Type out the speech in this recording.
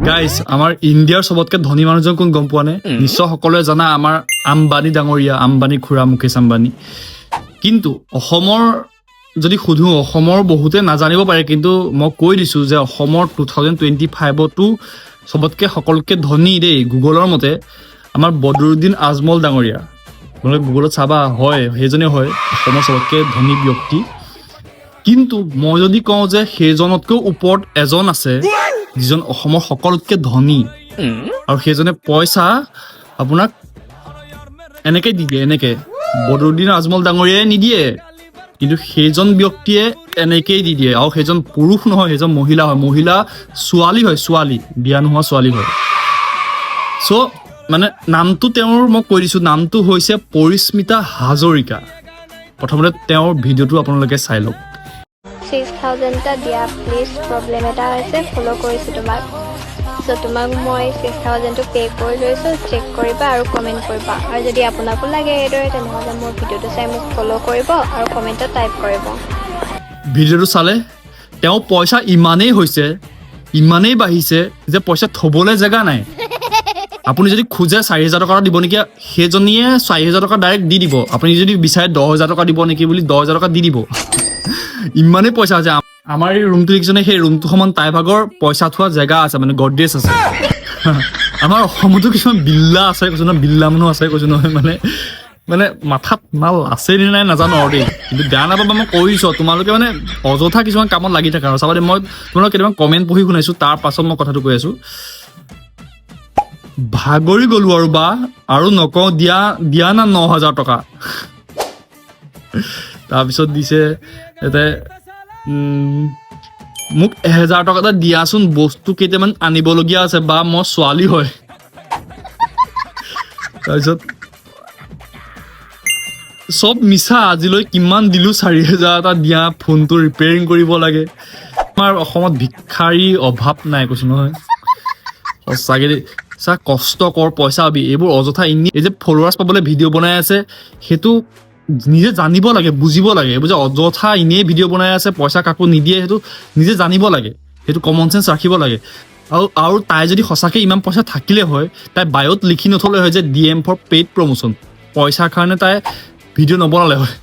guys আমাৰ ইণ্ডিয়াৰ চবতকে ধনী মানুহজন কোন গম পোৱা নে নিশ্চয় সকলোৱে জানা আমাৰ আম্বানী ডাঙৰীয়া আম্বানী খুৰা মুকেশ আম্বানী কিন্তু অসমৰ যদি সুধো অসমৰ বহুতে নাজানিব পাৰে কিন্তু মই কৈ দিছো যে অসমৰ 2025তো সবতকে সকলোতকে ধনী দেই গুগলৰ মতে আমাৰ বদৰুদ্দিন আজমল ডাঙৰীয়া মানে গুগলত চাবা হয় সেইজনে হয় অসমৰ সবতকে ধনী ব্যক্তি কিন্তু মই যদি কওঁ যে সেইজনতকৈ ওপৰত এজন আছে যিজন অসমৰ সকলোতকে ধনী আৰু সেইজনে পইচা আপোনাক এনেকে দি দিয়ে এনেকে বদৰুদ্দিন আজমল ডাঙৰীয়াই নিদিয়ে কিন্তু সেইজন ব্যক্তিয়ে এনেকেই দি দিয়ে আৰু সেইজন পুৰুষ নহয় সেইজন মহিলা হয় মহিলা সুৱালি হয় সুৱালি বিয়া নোহোৱা সুৱালি হয় সো মানে নামটো তেওঁৰ মই কৈ দিছো নামটো হৈছে পৰিস্মিতা হাজৰিকা প্ৰথমতে তেওঁৰ ভিডিঅ'টো আপোনালোকে চাই লওক 6000 টা দিয়া প্লিজ প্ৰবলেম এটা হৈছে ফলো কৰিছো তোমাক সো তোমাক মই 6000 টো পে কৰি লৈছো চেক কৰিবা আৰু কমেন্ট কৰিবা আৰু যদি আপোনাকো লাগে এইদৰে তেনেহ'লে মোৰ ভিডিঅ'টো চাই মোক ফলো কৰিব আৰু কমেন্টত টাইপ কৰিব ভিডিঅ'টো চালে তেওঁ পইচা ইমানেই হৈছে ইমানেই বাঢ়িছে যে পইচা থবলৈ জেগা নাই আপুনি যদি খুজে 4000 টকা দিব নেকি সেইজনীয়ে 4000 টকা ডাইৰেক্ট দি দিব আপুনি যদি বিচাৰে 10000 টকা দিব নেকি বুলি 10000 টকা দি দিব ইমানেই পইচা আছে আমাৰ এই ৰুমটো দেখিছনে সেই ৰুমটো সমান তাই ভাগৰ পইচা থোৱা জেগা আছে মানে গডৰেজ আছে আমাৰ অসমতো কিছুমান বিল্লা আছে কৈছো ন বিল্লা মানুহ আছে কৈছো নহয় মানে মাথাত মাল আছে নে নাই নাজানো আৰু দেই কিন্তু বেয়া নাপাবা মই কৈছো তোমালোকে মানে অযথা কিছুমান কামত লাগি থাকা আৰু চাবা দেই মই তোমালোকক কেতিয়াবা কমেণ্ট পঢ়ি শুনাইছো তাৰ পাছত মই কথাটো কৈ আছো ভাগৰি গলো আৰু বা আৰু নকওঁ দিয়া না 9000 টকা তাৰপিছত দিছে এতে মোক 1000 টকা এটা দিয়াচোন বস্তু কেইটামান আনিবলগীয়া আছে বা মই ছোৱালী হয় তাৰপিছত সব মিছা আজিলৈ কিমান দিলো 4000 এটা দিয়া ফোনটো ৰিপেয়াৰিং কৰিব লাগে আমাৰ অসমত ভিক্ষাৰী অভাৱ নাই কৈছো নহয় সঁচাকে চা কষ্ট কৰ পইচা আবি এইবোৰ অযথা ইনি এই যে ফলোৱাৰ্ছ পাবলৈ ভিডিঅ' বনাই আছে সেইটো নিজে জানিব লাগে বুজিব লাগে এইবোৰ যে অযথা এনেই ভিডিঅ' বনাই আছে পইচা কাকো নিদিয়ে সেইটো নিজে জানিব লাগে সেইটো কমন চেন্স ৰাখিব লাগে আৰু তাই যদি সঁচাকৈ ইমান পইচা থাকিলে হয় তাই বায়'ত লিখি নথলে হয় যে DM ফৰ পেইড প্ৰমোশ্যন পইচাৰ কাৰণে তাই ভিডিঅ' নবনালে হয়